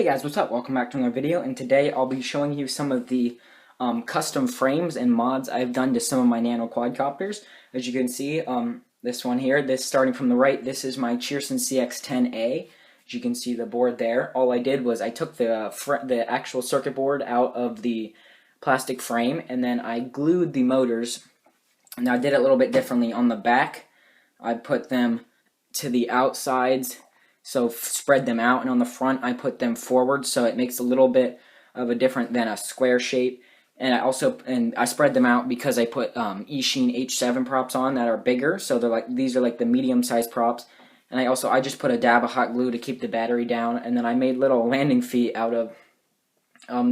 Hey guys, what's up? Welcome back to another video, and today I'll be showing you some of the custom frames and mods I've done to some of my Nano quadcopters. As you can see, this one here, this starting from the right, this is my Cheerson CX-10A. As you can see the board there, all I did was I took the actual circuit board out of the plastic frame, and then I glued the motors. Now I did it a little bit differently. On the back, I put them to the outsides, so spread them out, and on the front I put them forward, so it makes a little bit of a different than a square shape. And I spread them out because I put Eachine H1 props on that are bigger, so these are like the medium-sized props. And I just put a dab of hot glue to keep the battery down, and then I made little landing feet out of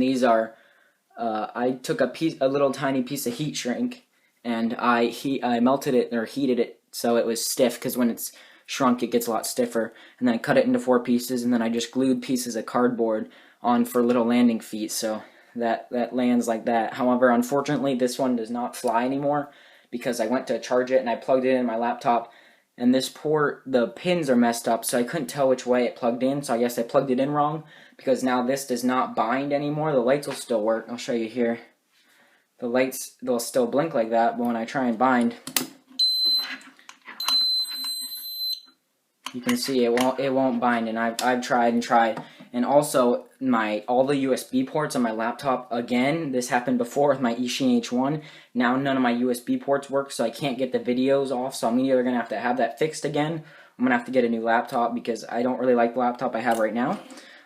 these are I took a little tiny piece of heat shrink, and I melted it or heated it so it was stiff, because when it's shrunk it gets a lot stiffer, and then I cut it into 4 pieces, and then I just glued pieces of cardboard on for little landing feet, so that lands like that. However, unfortunately this one does not fly anymore because I went to charge it and I plugged it in my laptop, and this port, the pins are messed up, so I couldn't tell which way it plugged in, so I guess I plugged it in wrong, because now this does not bind anymore. The lights will still work. I'll show you here. The lights, they'll still blink like that, but when I try and bind, you can see it won't bind, and I've tried and tried. And also all the USB ports on my laptop, again, this happened before with my Eachine H1. Now none of my USB ports work, so I can't get the videos off, so I'm either going to have that fixed again. I'm going to have to get a new laptop because I don't really like the laptop I have right now.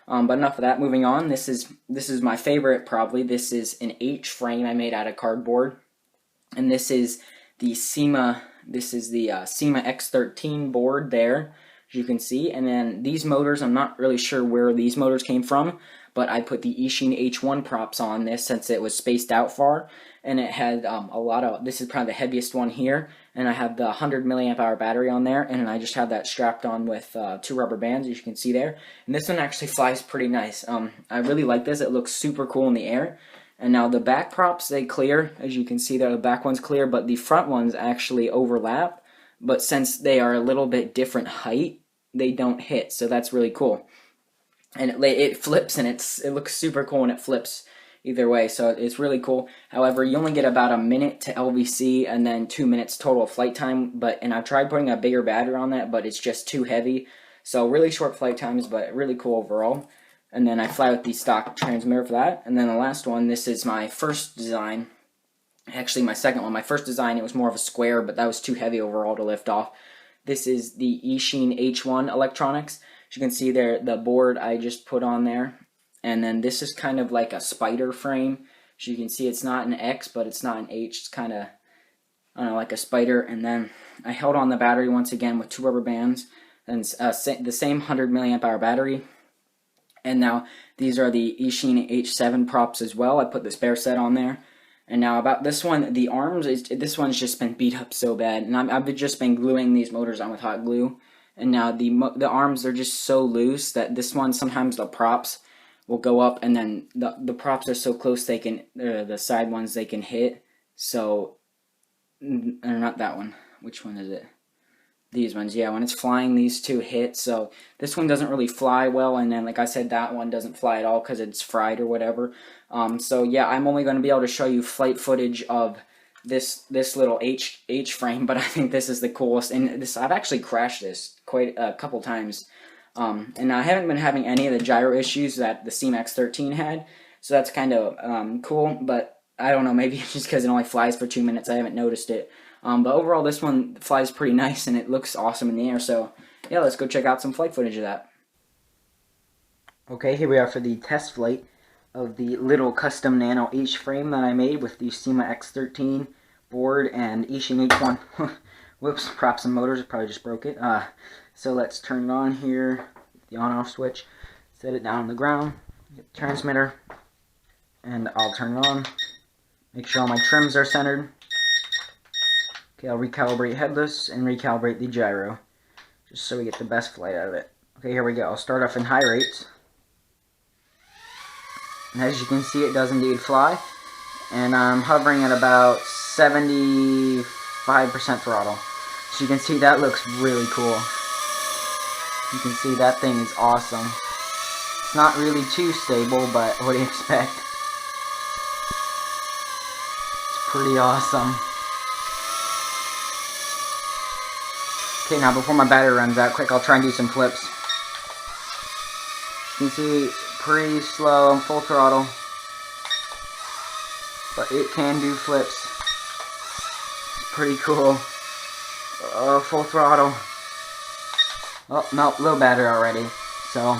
But enough of that. Moving on, this is my favorite probably. This is an H frame I made out of cardboard, and this is the Syma X13 board there, as you can see. And then these motors, I'm not really sure where these motors came from, but I put the Eachine H1 props on this since it was spaced out far, and it had this is probably the heaviest one here, and I have the 100 milliamp hour battery on there, and I just have that strapped on with 2 rubber bands, as you can see there. And this one actually flies pretty nice. I really like this. It looks super cool in the air. And now the back props, they clear, as you can see there, the back one's clear, but the front ones actually overlap. But since they are a little bit different height, they don't hit, so that's really cool. And it flips, and it looks super cool, and it flips either way, so it's really cool. However, you only get about a minute to LVC, and then 2 minutes total flight time. And I've tried putting a bigger battery on that, but it's just too heavy. So really short flight times, but really cool overall. And then I fly with the stock transmitter for that. And then the last one, this is my first design. Actually, my second one. My first design, it was more of a square, but that was too heavy overall to lift off. This is the Eachine H1 electronics. As you can see there, the board I just put on there. And then this is kind of like a spider frame. As you can see, it's not an X, but it's not an H. It's kind of, I don't know, like a spider. And then I held on the battery once again with 2 rubber bands. And the same 100 milliamp hour battery. And now these are the Eachine H1 props as well. I put the spare set on there. And now about this one, the arms, this one's just been beat up so bad. And I've just been gluing these motors on with hot glue. And now the arms are just so loose that this one, sometimes the props will go up, and then the props are so close they can, the side ones they can hit. So, or not that one. Which one is it? These ones, yeah, when it's flying, these two hit, so this one doesn't really fly well, and then, like I said, that one doesn't fly at all because it's fried or whatever. So yeah, I'm only going to be able to show you flight footage of this little H frame, but I think this is the coolest, and I've actually crashed this quite a couple times, and I haven't been having any of the gyro issues that the Syma X13 had, so that's kind of cool, but I don't know, maybe it's just because it only flies for 2 minutes, I haven't noticed it. But overall, this one flies pretty nice, and it looks awesome in the air, so yeah, let's go check out some flight footage of that. Okay, here we are for the test flight of the little custom Nano H frame that I made with the Syma X13 board and Eachine H1. Whoops, props and motors, probably just broke it. So let's turn it on here, the on-off switch, set it down on the ground, get the transmitter, and I'll turn it on. Make sure all my trims are centered. Okay, I'll recalibrate headless and recalibrate the gyro, just so we get the best flight out of it. Okay, here we go. I'll start off in high rates. And as you can see, it does indeed fly. And I'm hovering at about 75% throttle. So you can see that looks really cool. You can see that thing is awesome. It's not really too stable, but what do you expect? It's pretty awesome. Okay, now before my battery runs out, quick, I'll try and do some flips. You can see, pretty slow, I'm full throttle. But it can do flips. It's pretty cool. Full throttle. Oh, no, low battery already. So,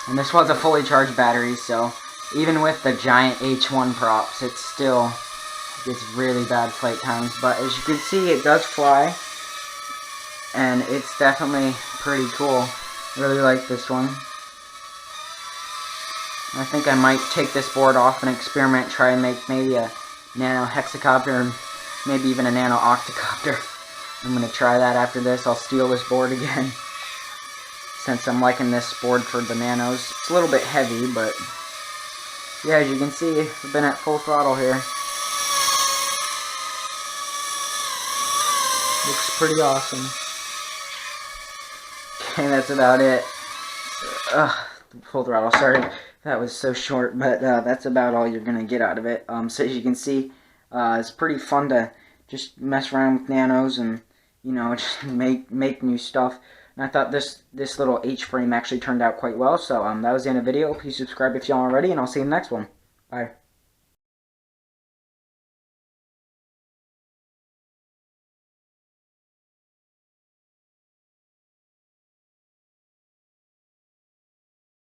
and this was a fully charged battery, so even with the giant H1 props, it still gets really bad flight times. But as you can see, it does fly. And it's definitely pretty cool. Really like this one. I think I might take this board off and experiment, try and make maybe a Nano hexacopter, maybe even a Nano octocopter. I'm going to try that after this. I'll steal this board again, since I'm liking this board for the Nanos. It's a little bit heavy, but yeah, as you can see, I've been at full throttle here. Looks pretty awesome. Okay, that's about it. Full throttle, sorry. That was so short, but that's about all you're going to get out of it. So as you can see, it's pretty fun to just mess around with Nanos and, you know, just make new stuff. And I thought this little H-frame actually turned out quite well. So that was the end of the video. Please subscribe if you aren't already, and I'll see you in the next one. Bye.